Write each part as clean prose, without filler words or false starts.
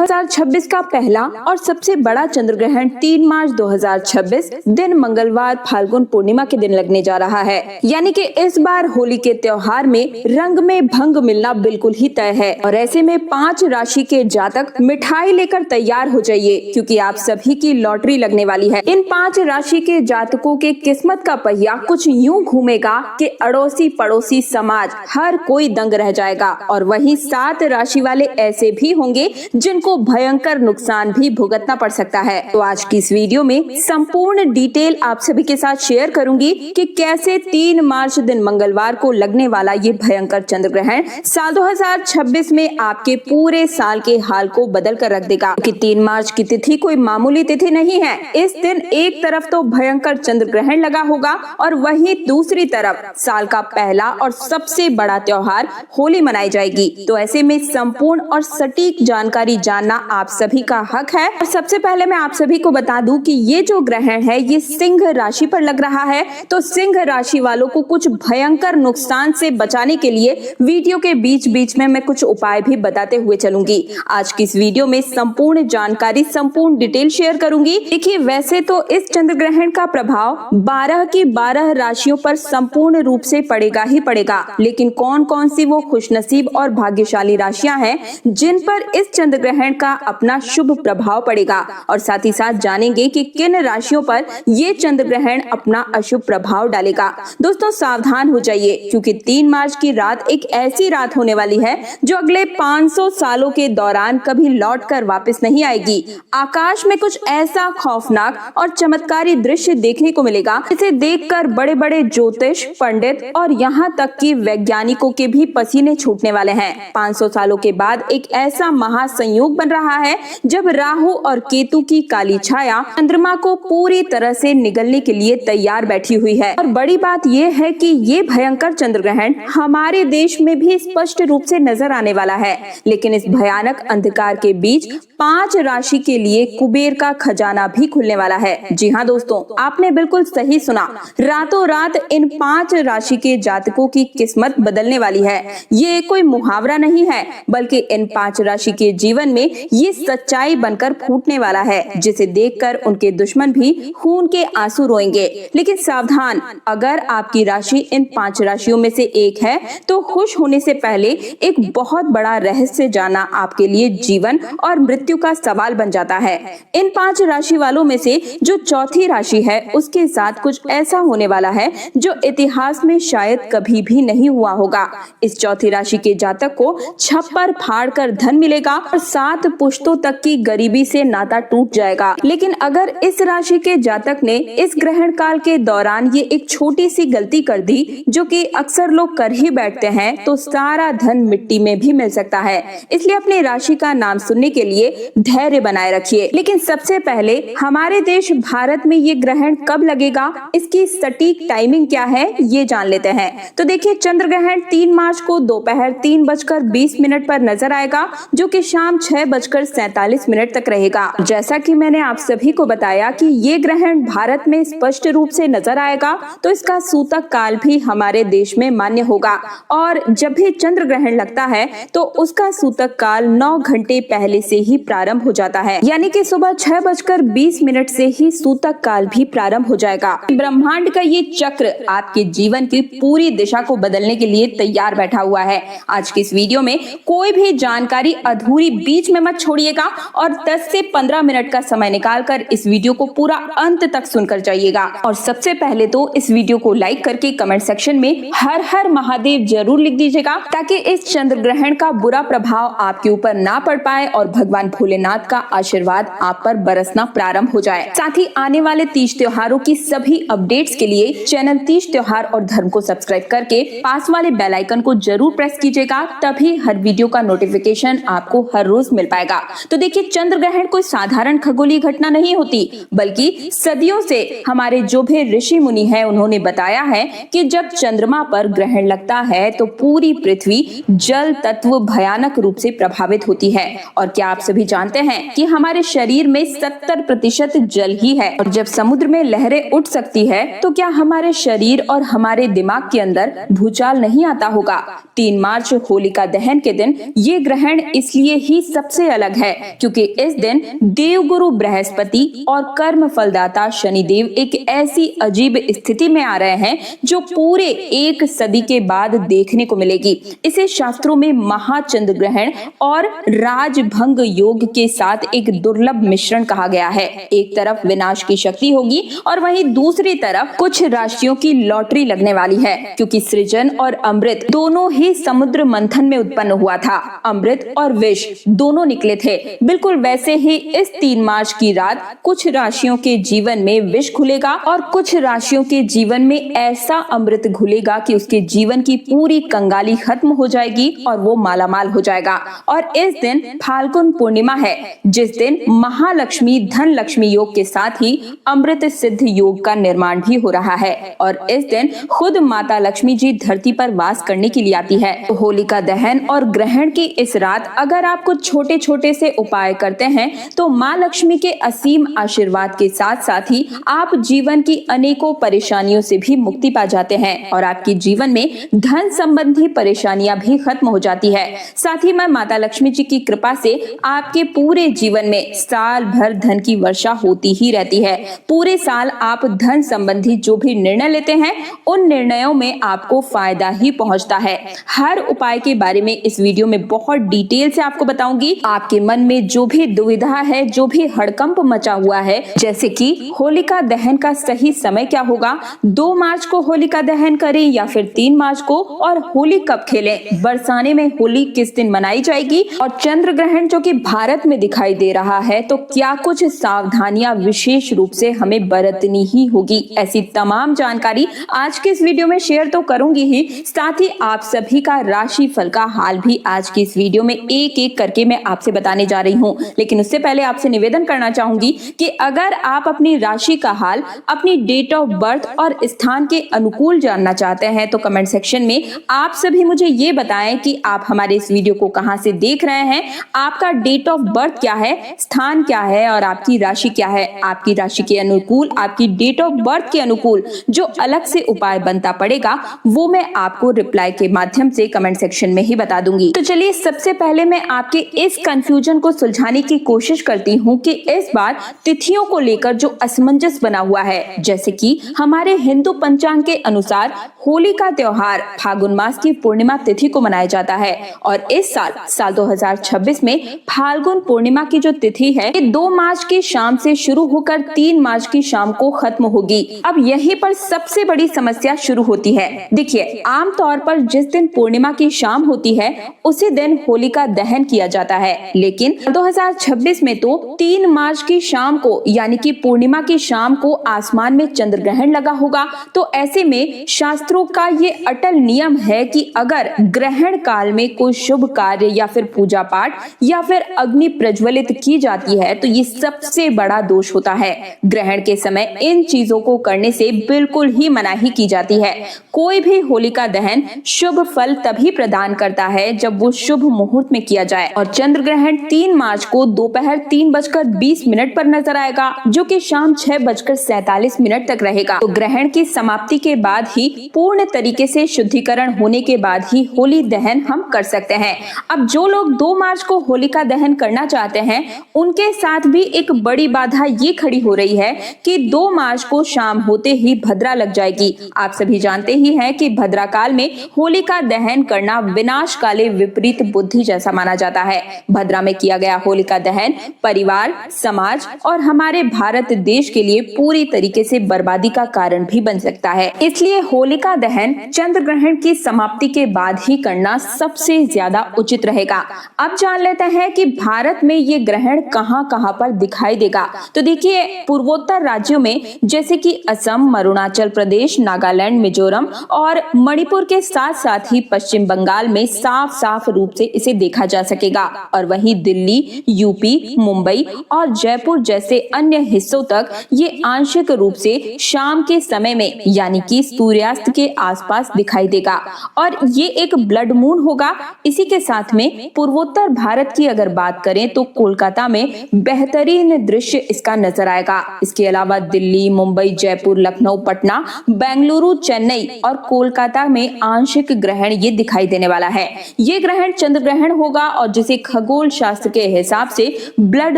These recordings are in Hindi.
2026 का पहला और सबसे बड़ा चंद्र ग्रहण 3 मार्च 2026 दिन मंगलवार फाल्गुन पूर्णिमा के दिन लगने जा रहा है। यानी कि इस बार होली के त्योहार में रंग में भंग मिलना बिल्कुल ही तय है। और ऐसे में 5 राशि के जातक मिठाई लेकर तैयार हो जाइए, क्योंकि आप सभी की लॉटरी लगने वाली है। इन 5 राशि के जातकों के किस्मत का पहिया कुछ यूं घूमेगा कि अड़ोसी पड़ोसी समाज हर कोई दंग रह जाएगा। और वहीं 7 राशि वाले ऐसे भी होंगे जिनको भयंकर नुकसान भी भुगतना पड़ सकता है। तो आज की इस वीडियो में संपूर्ण डिटेल आप सभी के साथ शेयर करूंगी कि कैसे 3 मार्च दिन मंगलवार को लगने वाला ये भयंकर चंद्र ग्रहण साल 2026 में आपके पूरे साल के हाल को बदल कर रख देगा। कि 3 मार्च की तिथि कोई मामूली तिथि नहीं है। इस दिन एक तरफ तो भयंकर चंद्र ग्रहण लगा होगा और वहीं दूसरी तरफ साल का पहला और सबसे बड़ा त्योहार होली मनाई जाएगी। तो ऐसे में संपूर्ण और सटीक जानकारी जानना आप सभी का हक है। और सबसे पहले मैं आप सभी को बता दूं कि ये जो ग्रहण है ये सिंह राशि पर लग रहा है। तो सिंह राशि वालों को कुछ भयंकर नुकसान से बचाने के लिए वीडियो के बीच बीच में मैं कुछ उपाय भी बताते हुए चलूंगी। आज की इस वीडियो में संपूर्ण जानकारी, संपूर्ण डिटेल शेयर करूंगी। देखिए, वैसे तो इस चंद्र ग्रहण का प्रभाव 12 की 12 राशियों पर संपूर्ण रूप से पड़ेगा ही पड़ेगा, लेकिन कौन कौन सी वो खुशनसीब और भाग्यशाली राशियां हैं जिन पर इस चंद्र ग्रहण का अपना शुभ प्रभाव पड़ेगा, और साथ ही साथ जानेंगे कि किन राशियों पर ये चंद्र ग्रहण अपना अशुभ प्रभाव डालेगा। दोस्तों सावधान हो जाइए, क्योंकि 3 मार्च की रात एक ऐसी रात होने वाली है जो अगले 500 सालों के दौरान कभी लौट कर वापस नहीं आएगी। आकाश में कुछ ऐसा खौफनाक और चमत्कारी दृश्य देखने को मिलेगा जिसे देखकर बड़े बड़े ज्योतिष पंडित और यहाँ तक कि वैज्ञानिकों के भी पसीने छूटने वाले हैं। 500 सालों के बाद एक ऐसा महासंयोग बन रहा है जब राहु और केतु की काली छाया चंद्रमा को पूरी तरह से निगलने के लिए तैयार बैठी हुई है। और बड़ी बात यह है कि ये भयंकर चंद्र ग्रहण हमारे देश में भी स्पष्ट रूप से नजर आने वाला है। लेकिन इस भयानक अंधकार के बीच 5 राशि के लिए कुबेर का खजाना भी खुलने वाला है। जी हाँ दोस्तों, आपने बिल्कुल सही सुना। रातों रात इन 5 राशि के जातकों की किस्मत बदलने वाली है। ये कोई मुहावरा नहीं है, बल्कि इन 5 राशि के जीवन में ये सच्चाई बनकर फूटने वाला है, जिसे देखकर उनके दुश्मन भी खून के आंसू रोएंगे। लेकिन सावधान, अगर आपकी राशि इन 5 राशियों में से एक है तो खुश होने से पहले एक बहुत बड़ा रहस्य जानना आपके लिए जीवन और मृत्यु का सवाल बन जाता है। इन 5 राशि वालों में से जो चौथी राशि है उसके साथ कुछ ऐसा होने वाला है जो इतिहास में शायद कभी भी नहीं हुआ होगा। इस चौथी राशि के जातक को छप्पर फाड़ कर धन मिलेगा और 7 पुश्तों तक की गरीबी से नाता टूट जाएगा। लेकिन अगर इस राशि के जातक ने इस ग्रहण काल के दौरान ये एक छोटी सी गलती कर दी, जो कि अक्सर लोग कर ही बैठते हैं, तो सारा धन मिट्टी में भी मिल सकता है। इसलिए अपनी राशि का नाम सुनने के लिए धैर्य बनाए रखिए। लेकिन सबसे पहले हमारे देश भारत में ये ग्रहण कब लगेगा, इसकी सटीक टाइमिंग क्या है, ये जान लेते हैं। तो देखिए, चंद्र ग्रहण 3 मार्च को दोपहर 3:20 पर नजर आएगा, जो कि शाम 6:47 तक रहेगा। जैसा कि मैंने आप सभी को बताया कि ये ग्रहण भारत में स्पष्ट रूप से नजर आएगा, तो इसका सूतक काल भी हमारे देश में मान्य होगा। और जब भी चंद्र ग्रहण लगता है तो उसका सूतक काल 9 घंटे पहले से ही प्रारंभ हो जाता है, यानी कि सुबह 6:20 से ही सूतक काल भी प्रारंभ हो जाएगा। ब्रह्मांड का ये चक्र आपके जीवन की पूरी दिशा को बदलने के लिए तैयार बैठा हुआ है। आज की इस वीडियो में कोई भी जानकारी अधूरी बीच में मत छोड़िएगा और 10 से 15 मिनट का समय निकालकर इस वीडियो को पूरा अंत तक सुनकर जाइएगा। और सबसे पहले तो इस वीडियो को लाइक करके कमेंट सेक्शन में हर हर महादेव जरूर लिख दीजिएगा, ताकि इस चंद्र ग्रहण का बुरा प्रभाव आपके ऊपर ना पड़ पाए और भगवान भोलेनाथ का आशीर्वाद आप पर बरसना प्रारंभ हो जाए। साथ ही आने वाले तीज त्योहारों की सभी अपडेट्स के लिए चैनल तीज त्योहार और धर्म को सब्सक्राइब करके पास वाले बेल आइकन को जरूर प्रेस कीजिएगा, तभी हर वीडियो का नोटिफिकेशन आपको हर रोज मिल पाएगा। तो देखिए, चंद्र ग्रहण कोई साधारण खगोलीय घटना नहीं होती, बल्कि सदियों से हमारे जो भी ऋषि मुनि हैं उन्होंने बताया है कि जब चंद्रमा पर ग्रहण लगता है तो पूरी पृथ्वी जल तत्व भयानक रूप से प्रभावित होती है। और क्या आप सभी जानते हैं कि हमारे शरीर में 70% जल ही है, और जब समुद्र में लहरें उठ सकती है तो क्या हमारे शरीर और हमारे दिमाग के अंदर भूचाल नहीं आता होगा। 3 मार्च होलिका दहन के दिन ये ग्रहण इसलिए ही सबसे सबसे अलग है, क्योंकि इस दिन देवगुरु बृहस्पति और कर्म फलदाता शनिदेव एक ऐसी अजीब स्थिति में आ रहे हैं जो पूरे 1 सदी के बाद देखने को मिलेगी। इसे शास्त्रों में महाचंद्र ग्रहण और राजभंग योग के साथ एक दुर्लभ मिश्रण कहा गया है। एक तरफ विनाश की शक्ति होगी और वहीं दूसरी तरफ कुछ राशियों की लॉटरी लगने वाली है, क्योंकि सृजन और अमृत दोनों ही समुद्र मंथन में उत्पन्न हुआ था। अमृत और विष दोनों निकले थे। बिल्कुल वैसे ही इस 3 मार्च की रात कुछ राशियों के जीवन में विष घुलेगा और कुछ राशियों के जीवन में ऐसा अमृत घुलेगा कि उसके जीवन की पूरी कंगाली खत्म हो जाएगी और वो मालामाल हो जाएगा। और इस दिन फाल्गुन पूर्णिमा है, जिस दिन महालक्ष्मी धन लक्ष्मी योग के साथ ही अमृत सिद्ध योग का निर्माण भी हो रहा है। और इस दिन खुद माता लक्ष्मी जी धरती पर वास करने के लिए आती है। तो होलिका दहन और ग्रहण की इस रात अगर आप कुछ छोटे छोटे से उपाय करते हैं तो माँ लक्ष्मी के असीम आशीर्वाद के साथ साथ ही आप जीवन की अनेकों परेशानियों से भी मुक्ति पा जाते हैं और आपके जीवन में धन संबंधी परेशानियां भी खत्म हो जाती है। साथ ही मैं माता लक्ष्मी जी की कृपा से आपके पूरे जीवन में साल भर धन की वर्षा होती ही रहती है। पूरे साल आप धन संबंधी जो भी निर्णय लेते हैं उन निर्णयों में आपको फायदा ही पहुंचता है। हर उपाय के बारे में इस वीडियो में बहुत डिटेल से आपको बताऊंगी। आपके मन में जो भी दुविधा है, जो भी हड़कंप मचा हुआ है, जैसे कि होलिका दहन का सही समय क्या होगा, 2 मार्च को होलिका दहन करें या फिर 3 मार्च को, और होली कब खेलें, बरसाने में होली किस दिन मनाई जाएगी, और चंद्र ग्रहण जो कि भारत में दिखाई दे रहा है तो क्या कुछ सावधानियां विशेष रूप से हमें बरतनी ही होगी। ऐसी तमाम जानकारी आज के इस वीडियो में शेयर तो करूंगी ही, साथ ही आप सभी का राशि फल का हाल भी आज की इस वीडियो में एक एक करके मैं आपसे बताने जा रही हूँ। लेकिन उससे पहले आपसे निवेदन करना चाहूंगी कि अगर आप अपनी राशि का हाल, अपनी डेट ऑफ बर्थ और स्थान के अनुकूल जानना चाहते हैं तो कमेंट सेक्शन में आप सभी मुझे ये बताएं कि आप हमारे इस वीडियो को कहां से देख रहे हैं, आपका डेट ऑफ बर्थ क्या है, स्थान क्या है और आपकी राशि क्या है। आपकी राशि के अनुकूल, आपकी डेट ऑफ बर्थ के अनुकूल जो अलग से उपाय बनता पड़ेगा वो मैं आपको रिप्लाई के माध्यम से कमेंट सेक्शन में ही बता दूंगी। तो चलिए सबसे पहले मैं आपके इस कंफ्यूजन को सुलझाने की कोशिश करती हूँ कि इस बार तिथियों को लेकर जो असमंजस बना हुआ है, जैसे कि हमारे हिंदू पंचांग के अनुसार होली का त्योहार फाल्गुन मास की पूर्णिमा तिथि को मनाया जाता है और इस साल 2026 में फाल्गुन पूर्णिमा की जो तिथि है ये 2 मार्च की शाम से शुरू होकर 3 मार्च की शाम को खत्म होगी। अब यहीं पर सबसे बड़ी समस्या शुरू होती है। देखिए, आमतौर पर जिस दिन पूर्णिमा की शाम होती है उसी दिन होलिका दहन किया जाता है, लेकिन 2026 में तो 3 मार्च की शाम को यानी कि पूर्णिमा की शाम को आसमान में चंद्र ग्रहण लगा होगा। तो ऐसे में शास्त्रों का ये अटल नियम है कि अगर ग्रहण काल में कोई शुभ कार्य या फिर पूजा पाठ या फिर अग्नि प्रज्वलित की जाती है तो ये सबसे बड़ा दोष होता है। ग्रहण के समय इन चीजों को करने से बिल्कुल ही मनाही की जाती है। कोई भी होलिका दहन शुभ फल तभी प्रदान करता है जब वो शुभ मुहूर्त में किया जाए और चंद्र ग्रहण 3 मार्च को दोपहर 3:20 पर नजर आएगा, जो कि शाम 6:47 तक रहेगा। तो ग्रहण की समाप्ति के बाद ही पूर्ण तरीके से शुद्धिकरण होने के बाद ही होली दहन हम कर सकते हैं। अब जो लोग 2 मार्च को होलिका दहन करना चाहते हैं उनके साथ भी एक बड़ी बाधा ये खड़ी हो रही है कि 2 मार्च को शाम होते ही भद्रा लग जाएगी। आप सभी जानते ही हैं कि भद्रा काल में होलिका दहन करना विनाश काले विपरीत बुद्धि जैसा माना जाता है। भद्रा में किया गया होलिका दहन परिवार, समाज और हमारे भारत देश के लिए पूरी तरीके से बर्बादी का कारण भी बन सकता है। इसलिए होलिका दहन चंद्र ग्रहण की समाप्ति के बाद ही करना सबसे ज्यादा उचित रहेगा। अब जान लेते हैं कि भारत में ये ग्रहण कहां कहां पर दिखाई देगा। तो देखिए, पूर्वोत्तर राज्यों में जैसे कि असम, अरुणाचल प्रदेश, नागालैंड, मिजोरम और मणिपुर के साथ साथ ही पश्चिम बंगाल में साफ साफ रूप से इसे देखा जा सकेगा। और वहीं दिल्ली, यूपी, मुंबई और जयपुर जैसे अन्य हिस्सों तक ये आंशिक रूप से शाम के समय में यानी कि सूर्यास्त के के आसपास दिखाई देगा और ये एक ब्लड मून होगा। इसी के साथ में पूर्वोत्तर भारत की अगर बात करें तो कोलकाता में बेहतरीन दृश्य इसका नजर आएगा। इसके अलावा दिल्ली, मुंबई, जयपुर, लखनऊ, पटना, बेंगलुरु, चेन्नई और कोलकाता में आंशिक ग्रहण ये दिखाई देने वाला है। ये ग्रहण चंद्र ग्रहण होगा और जिसे खगोल शास्त्र के हिसाब से ब्लड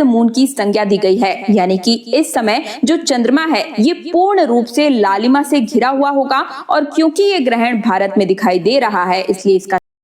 मून की संज्ञा दी गई है, यानी कि इस समय जो चंद्रमा है ये पूर्ण रूप से लालिमा से घिरा हुआ होगा और क्योंकि ये ग्रहण भारत में दिखाई दे रहा है इसलिए इसका